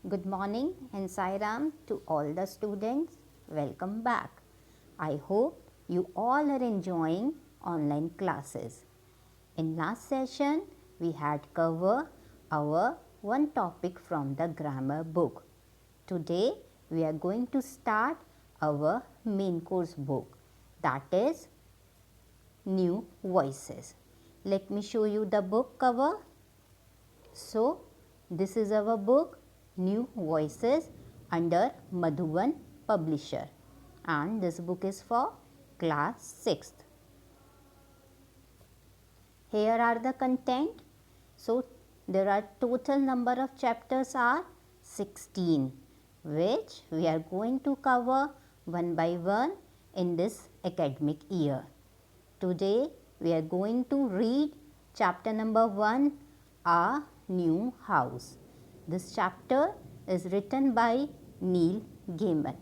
Good morning and Sairam to all the students. Welcome back. I hope you all are enjoying online classes. In last session, we had covered our one topic from the grammar book. Today, we are going to start our main course book, that is New Voices. Let me show you the book cover. So, this is our book New Voices under Madhuban Publisher, and this book is for class 6th. Here are the content. So, there are total number of chapters are 16, which we are going to cover one by one in this academic year. Today, we are going to read chapter number 1, A New House. This chapter is written by Neil Gaiman.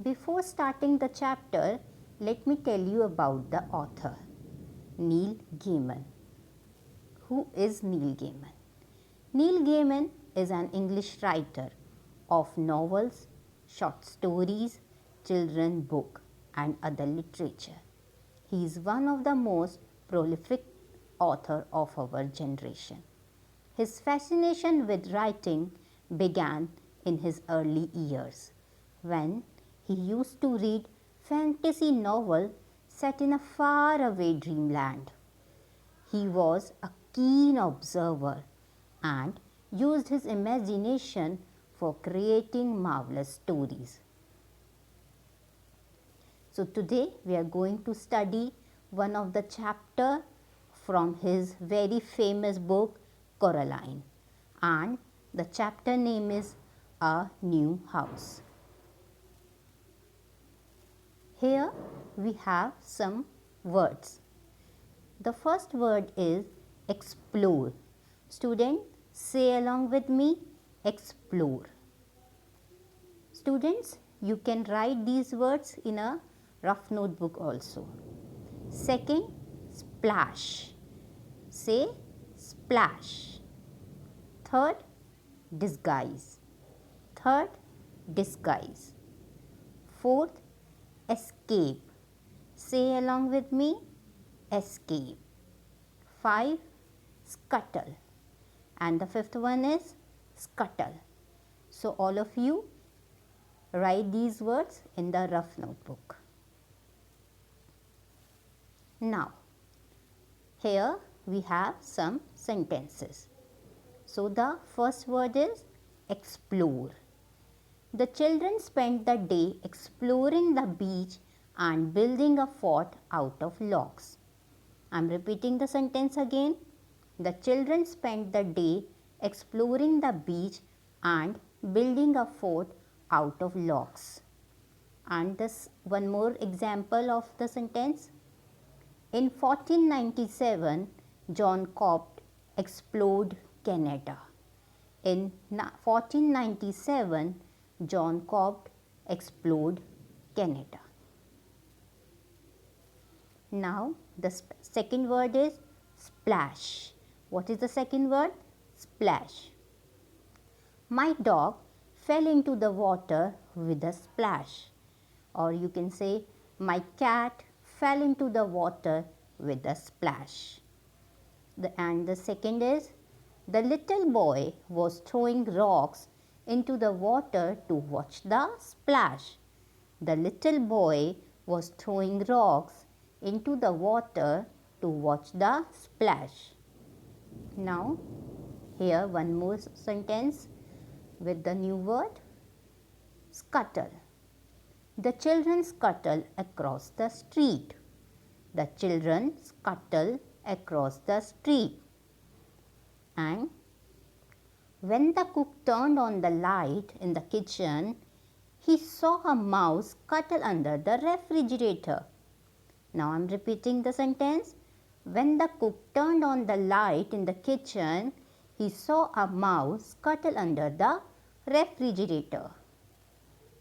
Before starting the chapter, let me tell you about the author, Neil Gaiman. Who is Neil Gaiman? Neil Gaiman is an English writer of novels, short stories, children's book and other literature. He is one of the most prolific author of our generation. His fascination with writing began in his early years when he used to read fantasy novel set in a faraway dreamland. He was a keen observer and used his imagination for creating marvelous stories. So today we are going to study one of the chapter from his very famous book Coraline, and the chapter name is A New House. Here we have some words. The first word is explore. Student, say along with me, explore. Students, you can write these words in a rough notebook also. Second, splash. Say splash. Third, disguise. Third, disguise. Fourth, escape. Say along with me, escape. 5, scuttle. And the fifth one is scuttle. So all of you write these words in the rough notebook. Now, here we have some sentences. So the first word is explore. The children spent the day exploring the beach and building a fort out of logs. I am repeating the sentence again. The children spent the day exploring the beach and building a fort out of logs. And this one more example of the sentence. In 1497, John Copt explored Canada. In 1497, John Copt explored Canada. Now, the second word is splash. What is the second word? Splash. My dog fell into the water with a splash. Or you can say, my cat fell into the water with a splash. And the second is, the little boy was throwing rocks into the water to watch the splash. The little boy was throwing rocks into the water to watch the splash. Now, here one more sentence with the new word, scuttle. The children scuttle across the street. The children scuttle across the street. And when the cook turned on the light in the kitchen, he saw a mouse scuttle under the refrigerator. Now I am repeating the sentence. When the cook turned on the light in the kitchen, he saw a mouse scuttle under the refrigerator.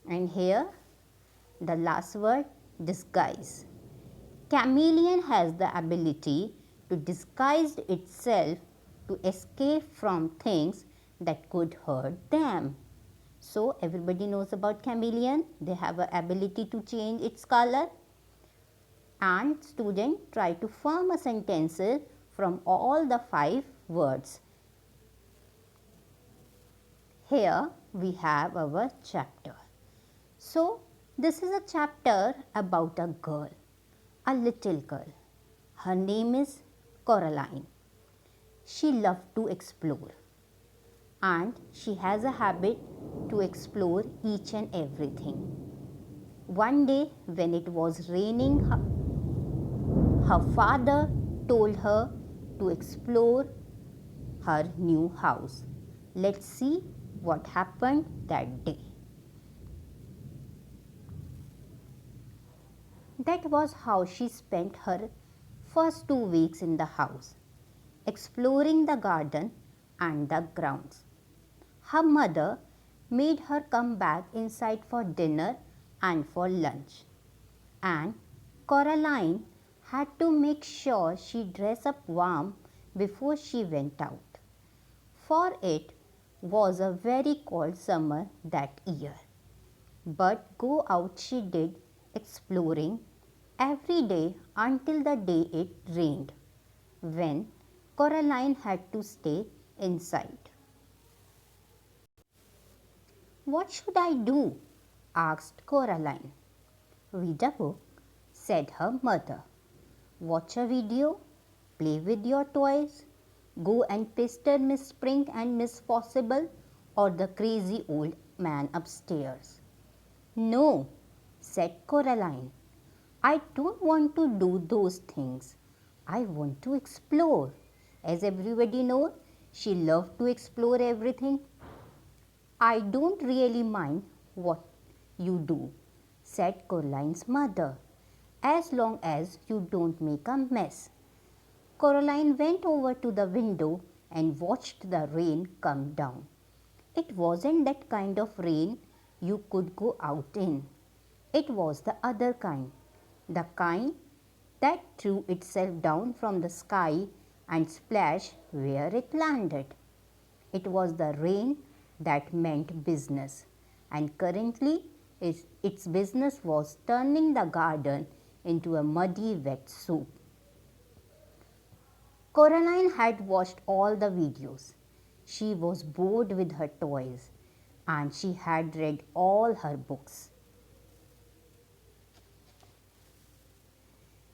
And here the last word, disguise. Chameleon has the ability to disguise itself to escape from things that could hurt them. So everybody knows about chameleon. They have an ability to change its color. And student, try to form a sentences from all the 5 words. Here we have our chapter. So this is a chapter about a girl, a little girl. Her name is Coraline. She loved to explore, and she has a habit to explore each and everything. One day when it was raining, her father told her to explore her new house. Let's see what happened that day. That was how she spent her first 2 weeks in the house, exploring the garden and the grounds. Her mother made her come back inside for dinner and for lunch. And Coraline had to make sure she dressed up warm before she went out, for it was a very cold summer that year. But go out she did, exploring every day until the day it rained, when Coraline had to stay inside. What should I do? Asked Coraline. Read a book, said her mother. Watch a video, play with your toys, go and pester Miss Spring and Miss Possible or the crazy old man upstairs. No, said Coraline. I don't want to do those things. I want to explore. As everybody knows, she loved to explore everything. I don't really mind what you do, said Coraline's mother, as long as you don't make a mess. Coraline went over to the window and watched the rain come down. It wasn't that kind of rain you could go out in. It was the other kind, the kind that threw itself down from the sky and splashed where it landed. It was the rain that meant business, and currently its business was turning the garden into a muddy wet soup. Coraline had watched all the videos. She was bored with her toys, and she had read all her books.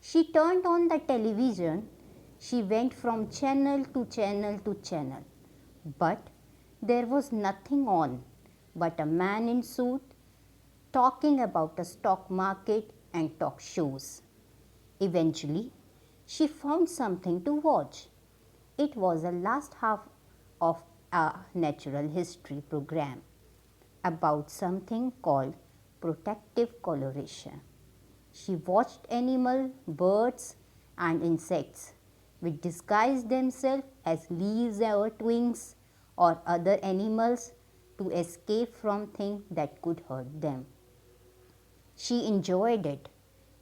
She turned on the television. She went from channel to channel to channel, but there was nothing on but a man in suit talking about a stock market and talk shows. Eventually, she found something to watch. It was the last half of a natural history program about something called protective coloration. She watched animals, birds, and insects which disguised themselves as leaves or twigs or other animals to escape from things that could hurt them. She enjoyed it,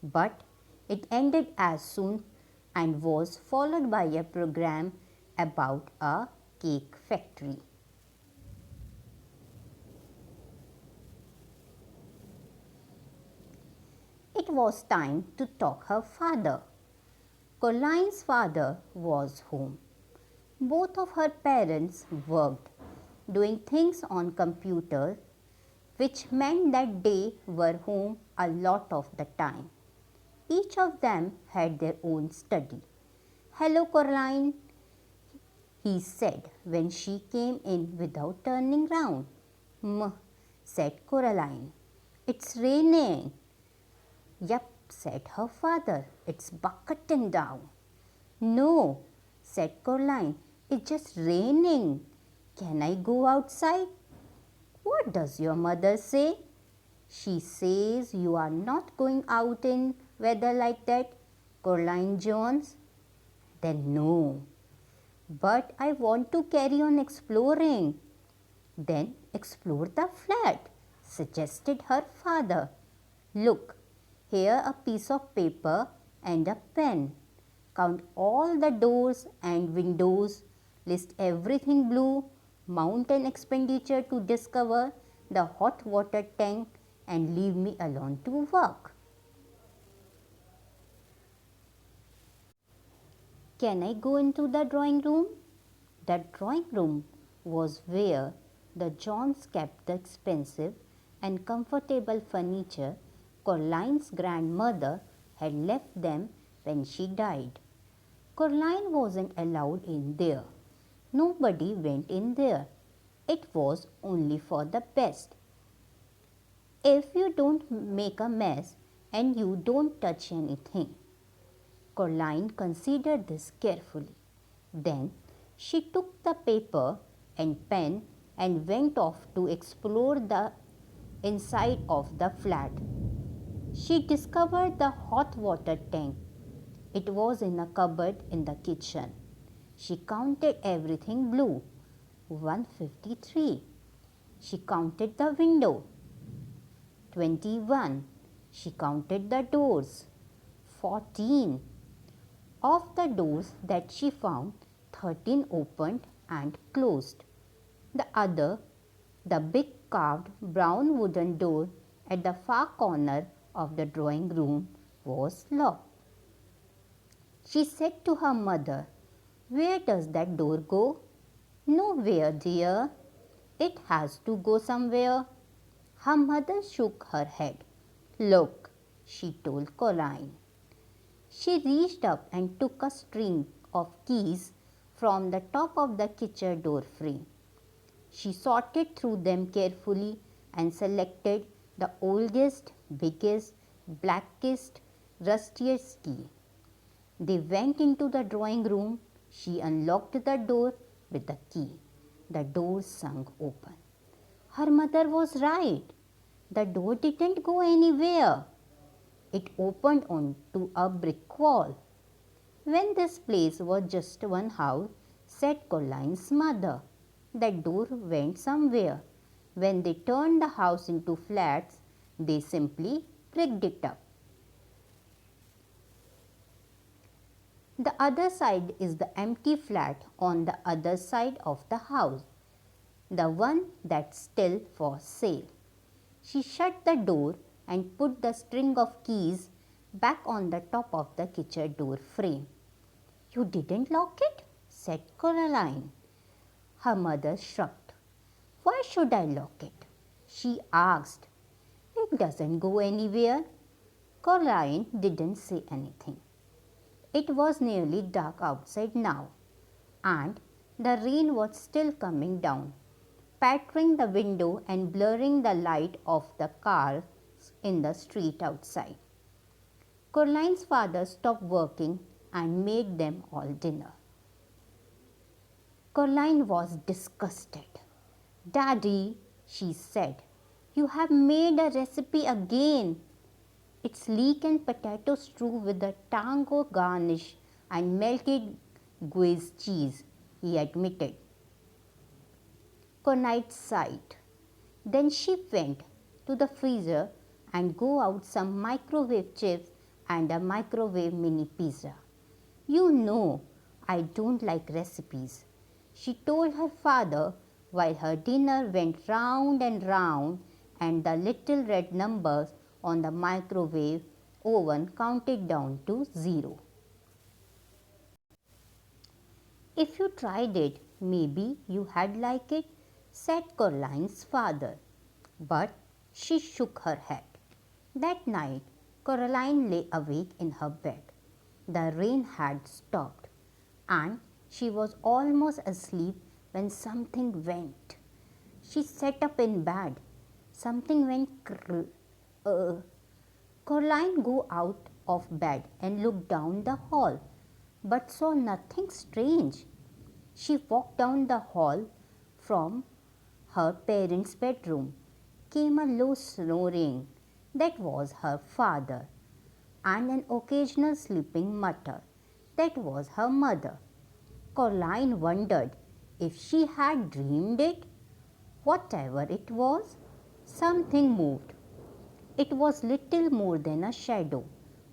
but it ended as soon and was followed by a program about a cake factory. It was time to talk her father. Coraline's father was home. Both of her parents worked, doing things on computers, which meant that they were home a lot of the time. Each of them had their own study. Hello, Coraline, he said when she came in without turning round. Said Coraline. It's raining. Yup, said her father. It's bucketing down. No, said Coraline. It's just raining. Can I go outside? What does your mother say? She says you are not going out in weather like that, Coraline Jones. Then no. But I want to carry on exploring. Then explore the flat, suggested her father. Look, here a piece of paper and a pen. Count all the doors and windows. list everything blue, mountain expenditure to discover the hot water tank, and leave me alone to work. Can I go into the drawing room? The drawing room was where the Johns kept the expensive and comfortable furniture Coraline's grandmother had left them when she died. Coraline wasn't allowed in there. Nobody went in there. It was only for the best. If you don't make a mess and you don't touch anything. Coraline considered this carefully. Then she took the paper and pen and went off to explore the inside of the flat. She discovered the hot water tank. It was in a cupboard in the kitchen. She counted everything blue. 153. She counted the window. 21. She counted the doors. 14. Of the doors that she found, 13 opened and closed. The big carved brown wooden door at the far corner of the drawing room, was locked. She said to her mother, "Where does that door go?" "Nowhere, dear. It has to go somewhere." Her mother shook her head. "Look," she told Coraline. She reached up and took a string of keys from the top of the kitchen door frame. She sorted through them carefully and selected the oldest, biggest, blackest, rustiest key. They went into the drawing room. She unlocked the door with the key. The door swung open. Her mother was right. The door didn't go anywhere. It opened onto a brick wall. "When this place was just one house," said Coraline's mother, "that door went somewhere. When they turned the house into flats, they simply bricked it up." The other side is the empty flat on the other side of the house, the one that's still for sale. She shut the door and put the string of keys back on the top of the kitchen door frame. "You didn't lock it?" said Coraline. Her mother shrugged. "Why should I lock it?" she asked. "It doesn't go anywhere." Coraline didn't say anything. It was nearly dark outside now, and the rain was still coming down, pattering the window and blurring the light of the cars in the street outside. Coraline's father stopped working and made them all dinner. Coraline was disgusted. "Daddy," she said, "you have made a recipe again. It's leek and potato stew with a tango garnish and melted Guise cheese," he admitted. Coraline sighed. Then she went to the freezer and got out some microwave chips and a microwave mini pizza. "You know, I don't like recipes," she told her father while her dinner went round and round and the little red numbers on the microwave oven counted down to 0. "If you tried it, maybe you had liked it," said Coraline's father. But she shook her head. That night, Coraline lay awake in her bed. The rain had stopped, and she was almost asleep when something went. She sat up in bed. Something went crrr. Coraline got out of bed and looked down the hall, but saw nothing strange. She walked down the hall. From her parents' bedroom came a low snoring. That was her father, and an occasional sleeping mutter. That was her mother. Coraline wondered if she had dreamed it. Whatever it was, something moved. It was little more than a shadow,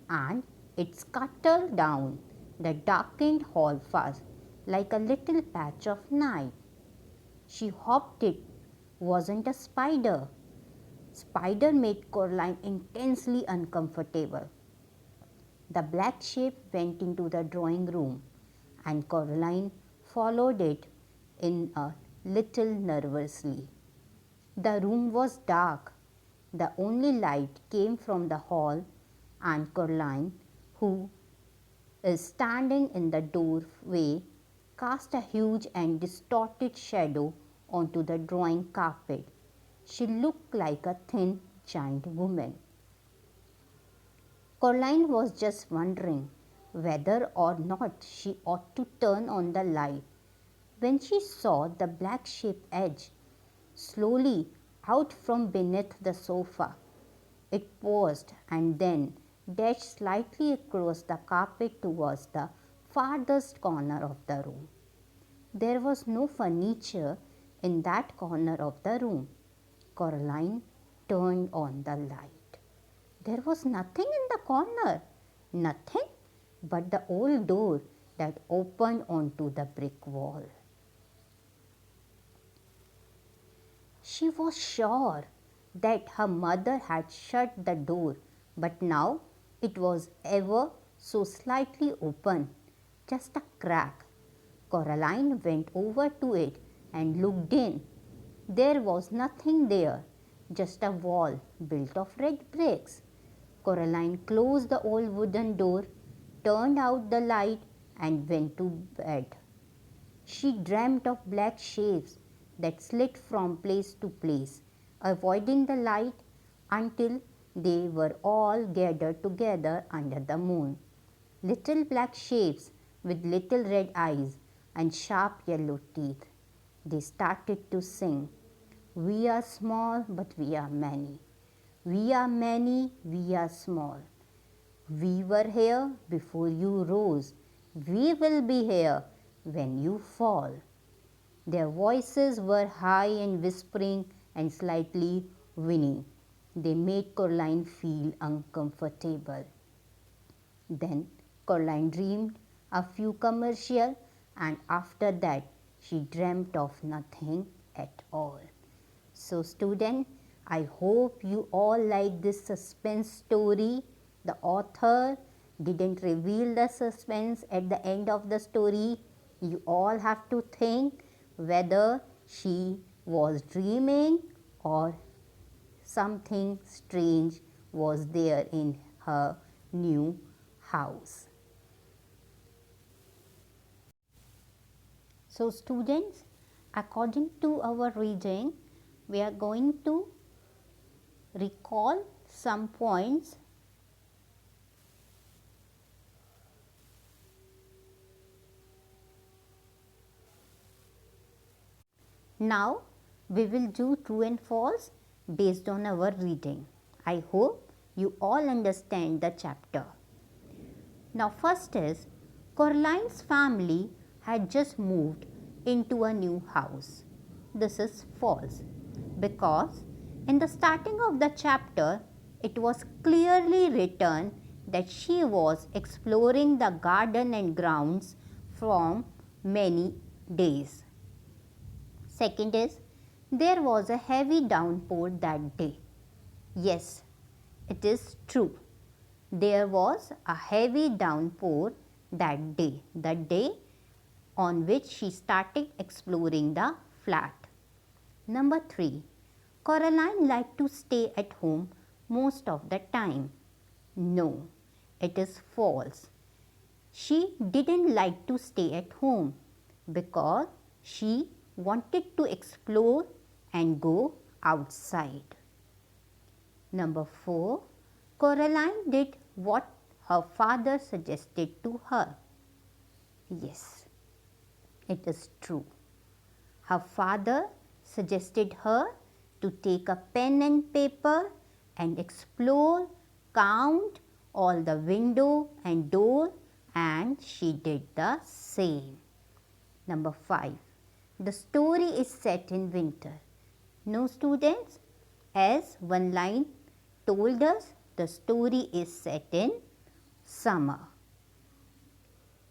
and it scuttled down the darkened hall fast, like a little patch of night. She hoped it wasn't a spider. Spider made Coraline intensely uncomfortable. The black shape went into the drawing room and Coraline followed it in a little nervously. The room was dark. The only light came from the hall and Coraline, who is standing in the doorway, cast a huge and distorted shadow onto the drawing carpet. She looked like a thin, giant woman. Coraline was just wondering whether or not she ought to turn on the light when she saw the black shape edge slowly out from beneath the sofa. It paused and then dashed slightly across the carpet towards the farthest corner of the room. There was no furniture in that corner of the room. Coraline turned on the light. There was nothing in the corner, nothing but the old door that opened onto the brick wall. She was sure that her mother had shut the door, but now it was ever so slightly open, just a crack. Coraline went over to it and looked in. There was nothing there, just a wall built of red bricks. Coraline closed the old wooden door, turned out the light, and went to bed. She dreamt of black shapes that slid from place to place, avoiding the light until they were all gathered together under the moon. Little black shapes with little red eyes and sharp yellow teeth. They started to sing, "We are small, but we are many. We are many, we are small. We were here before you rose. We will be here when you fall." Their voices were high and whispering and slightly whining. They made Coraline feel uncomfortable. Then Coraline dreamed a few commercials, and after that she dreamt of nothing at all. So students, I hope you all like this suspense story. The author didn't reveal the suspense at the end of the story. You all have to think whether she was dreaming or something strange was there in her new house. So students, according to our reading, we are going to recall some points. Now we will do true and false based on our reading. I hope you all understand the chapter. Now first is, Coraline's family had just moved into a new house. This is false because in the starting of the chapter, it was clearly written that she was exploring the garden and grounds from many days. Second is, there was a heavy downpour that day. Yes, it is true. There was a heavy downpour that day, the day on which she started exploring the flat. Number 3. Coraline liked to stay at home most of the time. No, it is false. She didn't like to stay at home because she wanted to explore and go outside. Number 4. Coraline did what her father suggested to her. Yes, it is true. Her father suggested her to take a pen and paper and explore, count all the window and door, and she did the same. Number 5. The story is set in winter. No students, as one line told us, the story is set in summer.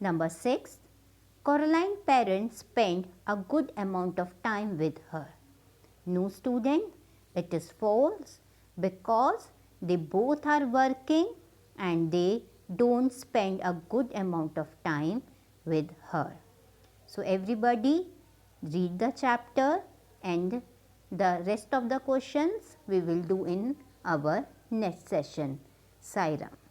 Number 6. Coraline's parents spend a good amount of time with her. No, student, it is false because they both are working and they don't spend a good amount of time with her. So, everybody read the chapter and the rest of the questions we will do in our next session. Sai Ram.